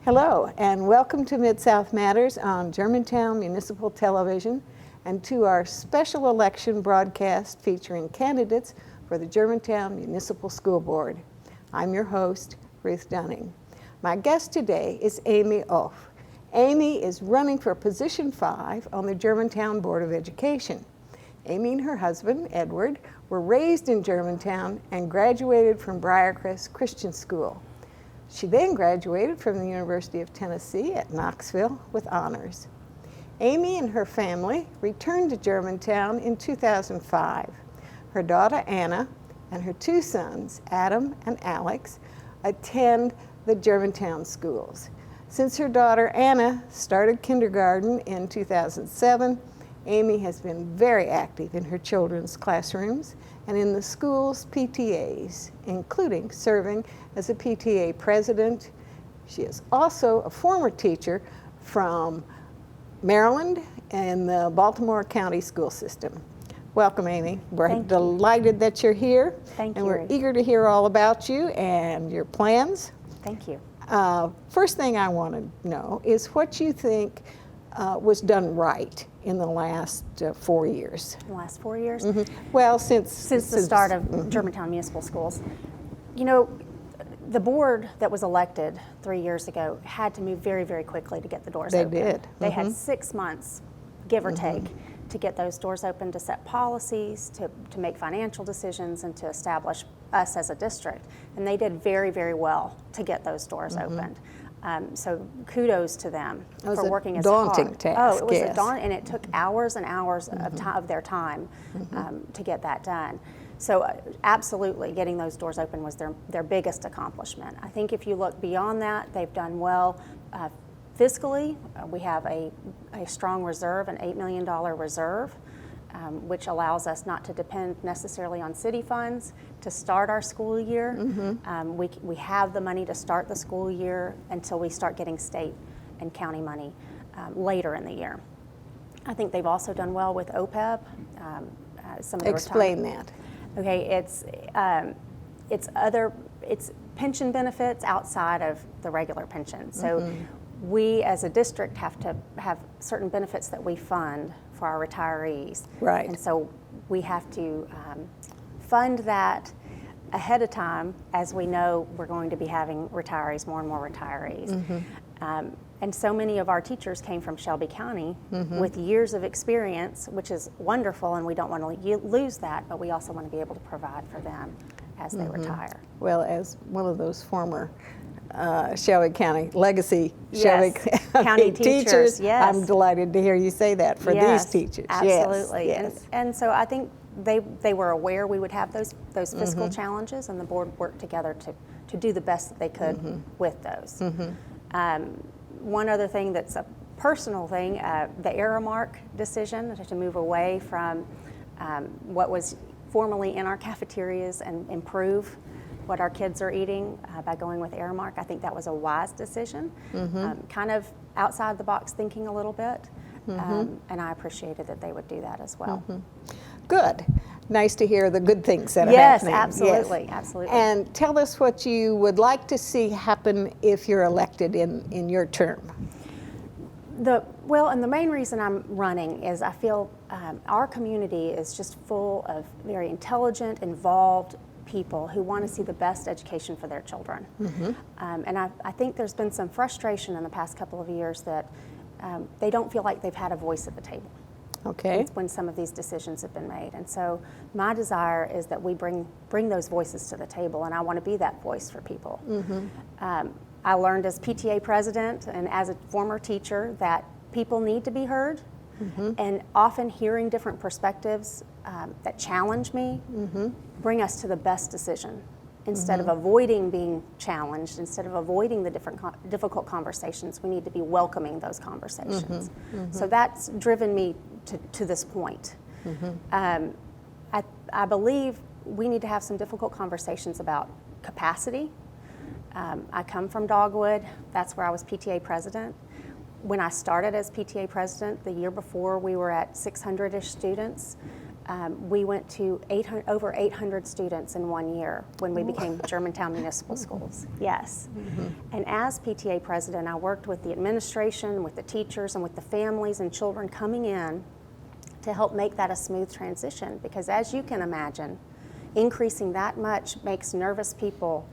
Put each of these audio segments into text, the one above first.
Hello, and welcome to MidSouth Matters on Germantown Municipal Television and to our special election broadcast featuring candidates for the Germantown Municipal School Board. I'm your host, Ruth Dunning. My guest today is Eoff. Amy is running for position 5 on the Germantown Board of Education. Amy and her husband, Edward, were raised in Germantown and graduated from Briarcrest Christian School. She then graduated from the University of Tennessee at Knoxville with honors. Amy and her family returned to Germantown in 2005. Her daughter Anna and her 2 sons, Adam and Alex, attend the Germantown schools. Since her daughter Anna started kindergarten in 2007, Amy has been very active in her children's classrooms and in the school's PTAs, including serving as a PTA president. She is also a former teacher from Maryland and the Baltimore County school system. Welcome, Amy. We're delighted that you're here. Thank you. And we're eager to hear all about you and your plans. Thank you. First thing I want to know is what you think was done right in the last 4 years. In the last 4 years? Mm-hmm. Well, since the start of Germantown Municipal Schools. You know, the board that was elected 3 years ago had to move very, very quickly to get the doors open. They did. They had 6 months, give or take, to get those doors open, to set policies, to make financial decisions, and to establish us as a district. And they did very, very well to get those doors opened. So kudos to them for working as hard. Daunting task. Oh, it was yes. a daunting, and it took hours and hours of their time to get that done. So absolutely, getting those doors open was their biggest accomplishment. I think if you look beyond that, they've done well. Fiscally, we have a strong reserve, an $8 million reserve, which allows us not to depend necessarily on city funds to start our school year. We have the money to start the school year until we start getting state and county money later in the year. I think they've also done well with OPEB. Explain that. Okay, it's pension benefits outside of the regular pension. So we as a district have to have certain benefits that we fund for our retirees. Right. And so we have to fund that ahead of time, as we know we're going to be having retirees, more and more retirees. And so many of our teachers came from Shelby County with years of experience, which is wonderful, and we don't want to lose that, but we also want to be able to provide for them as they retire. Well, as one of those former Shelby County legacy Yes. Shelby County teachers, yes. I'm delighted to hear you say that for these teachers. Absolutely. Yes. And so I think they were aware we would have those fiscal challenges, and the board worked together to do the best that they could with those. One other thing that's a personal thing, the Aramark decision to move away from what was formerly in our cafeterias and improve what our kids are eating by going with Aramark. I think that was a wise decision, kind of outside the box thinking a little bit, and I appreciated that they would do that as well. Good. Nice to hear the good things that are Yes, happening. absolutely, absolutely. And tell us what you would like to see happen if you're elected in your term. And the main reason I'm running is I feel our community is just full of very intelligent, involved people who want to see the best education for their children. And I think there's been some frustration in the past couple of years that they don't feel like they've had a voice at the table. Okay. When some of these decisions have been made. And so my desire is that we bring those voices to the table, and I want to be that voice for people. I learned as PTA president and as a former teacher that people need to be heard, and often hearing different perspectives that challenge me bring us to the best decision. Instead of avoiding being challenged, instead of avoiding the difficult conversations, we need to be welcoming those conversations. So that's driven me to this point. I believe we need to have some difficult conversations about capacity. I come from Dogwood. That's where I was PTA president. When I started as PTA president, the year before, we were at 600-ish students. We went to over 800 students in 1 year when we became Germantown Municipal Schools. Yes. And as PTA president, I worked with the administration, with the teachers, and with the families and children coming in to help make that a smooth transition. Because as you can imagine, increasing that much makes nervous people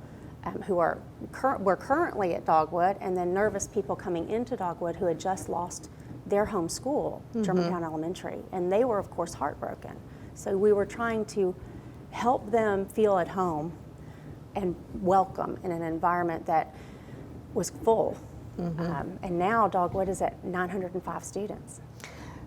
who were currently at Dogwood, and then nervous people coming into Dogwood who had just lost their home school, Germantown Elementary, and they were of course heartbroken. So we were trying to help them feel at home and welcome in an environment that was full. And now Dogwood is at 905 students.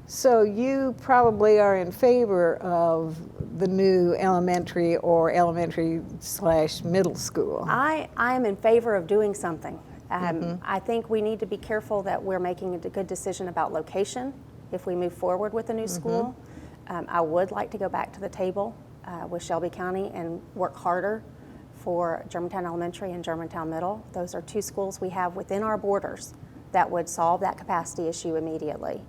So you probably are in favor of the new elementary or elementary/middle school. I am in favor of doing something. I think we need to be careful that we're making a good decision about location if we move forward with a new school. I would like to go back to the table with Shelby County and work harder for Germantown Elementary and Germantown Middle. Those are two schools we have within our borders that would solve that capacity issue immediately.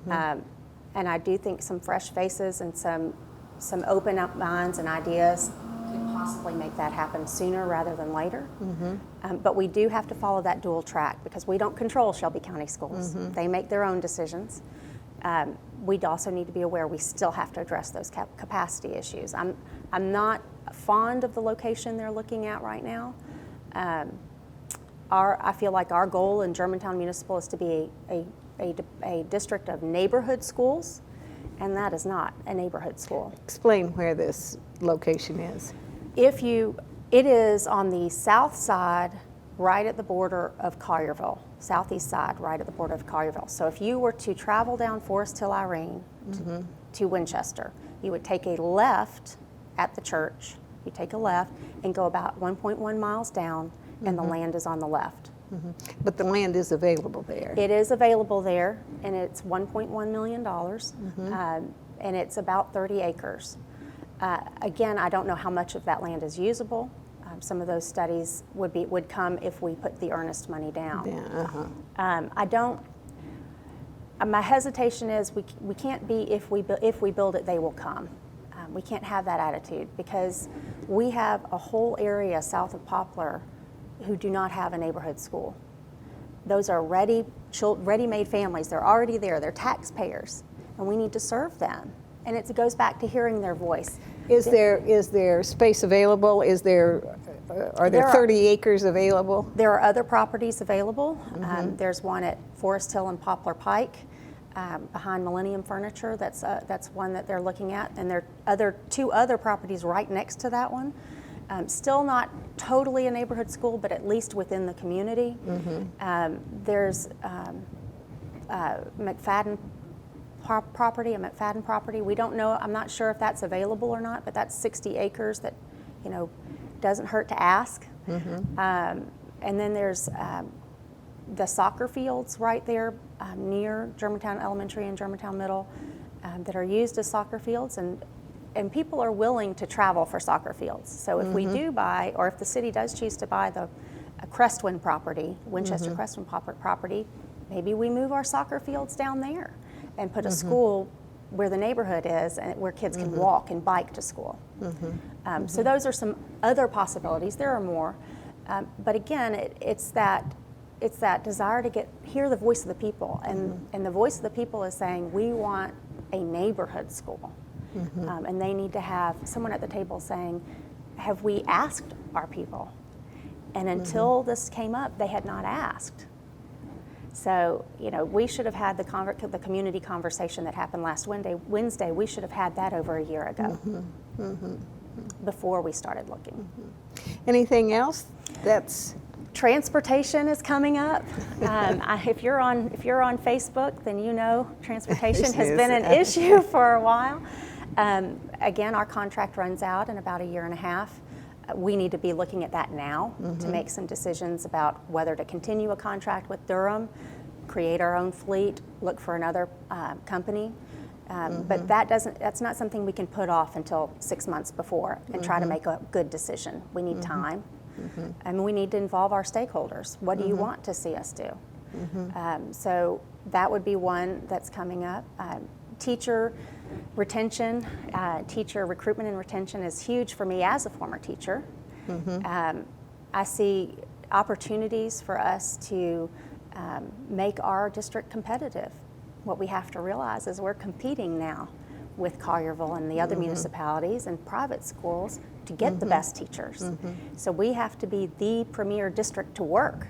And I do think some fresh faces and some open up minds and ideas could possibly make that happen sooner rather than later. But we do have to follow that dual track because we don't control Shelby County schools. They make their own decisions. We'd also need to be aware we still have to address those capacity issues. I'm not fond of the location they're looking at right now. I feel like our goal in Germantown Municipal is to be a district of neighborhood schools, and that is not a neighborhood school. Explain where this location is. It is on the south side, right at the border of Collierville, southeast side, right at the border of Collierville. So if you were to travel down Forest Hill Irene to Winchester, you would take a left at the church, you take a left and go about 1.1 miles down, and the land is on the left. But the land is available there. It is available there, and it's $1.1 million, and it's about 30 acres. Again, I don't know how much of that land is usable. Some of those studies would come if we put the earnest money down. My hesitation is we can't be if we build it, they will come. We can't have that attitude because we have a whole area south of Poplar who do not have a neighborhood school. Those are ready-made families. They're already there. They're taxpayers, and we need to serve them. And it goes back to hearing their voice. Is there space available? Are there 30 acres available? There are other properties available. There's one at Forest Hill and Poplar Pike behind Millennium Furniture. That's one that they're looking at. And there are two other properties right next to that one. Still not totally a neighborhood school, but at least within the community. There's McFadden property. We don't know, I'm not sure if that's available or not, but that's 60 acres that, doesn't hurt to ask. And then there's the soccer fields right there near Germantown Elementary and Germantown Middle that are used as soccer fields, and people are willing to travel for soccer fields. So if we do buy, or if the city does choose to buy the Crestwin property, Winchester Crestwin property, maybe we move our soccer fields down there and put a school where the neighborhood is and where kids can walk and bike to school. So those are some other possibilities. There are more. But again, it's that desire to hear the voice of the people. And the voice of the people is saying, we want a neighborhood school. And they need to have someone at the table saying, have we asked our people? And until this came up, they had not asked. So, we should have had the community conversation that happened last Wednesday. We should have had that over a year ago before we started looking. Anything else? Transportation is coming up. If you're on Facebook, then transportation has been an issue for a while. Again, our contract runs out in about a year and a half. We need to be looking at that now to make some decisions about whether to continue a contract with Durham, create our own fleet, look for another company. But that's not something we can put off until 6 months before and try to make a good decision. We need time. And we need to involve our stakeholders. What do you want to see us do? So that would be one that's coming up. Teacher Retention, teacher recruitment and retention is huge for me as a former teacher. I see opportunities for us to make our district competitive. What we have to realize is we're competing now with Collierville and the other municipalities and private schools to get the best teachers. So we have to be the premier district to work.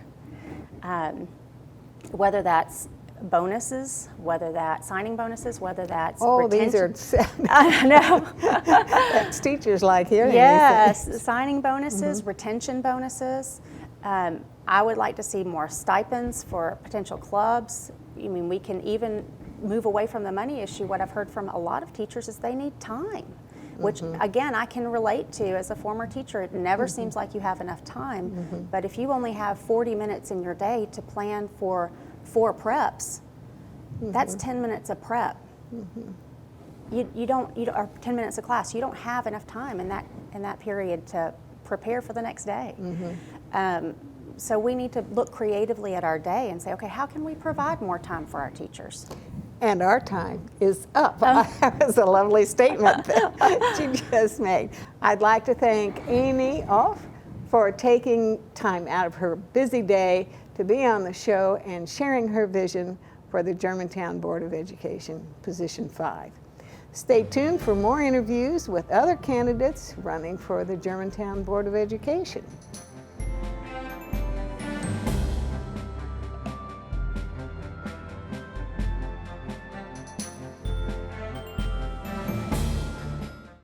Whether that's bonuses, whether that's signing bonuses, whether that's retention. These are I know. that's teachers like hearing Yes, these things. signing bonuses, retention bonuses. I would like to see more stipends for potential clubs. I mean, we can even move away from the money issue. What I've heard from a lot of teachers is they need time, which again, I can relate to as a former teacher. It never seems like you have enough time, but if you only have 40 minutes in your day to plan for 4 preps, that's 10 minutes of prep. You don't, or 10 minutes of class. You don't have enough time in that period to prepare for the next day. So we need to look creatively at our day and say, okay, how can we provide more time for our teachers? And our time is up. That was a lovely statement that you just made. I'd like to thank Eoff for taking time out of her busy day to be on the show and sharing her vision for the Germantown Board of Education, Position 5. Stay tuned for more interviews with other candidates running for the Germantown Board of Education.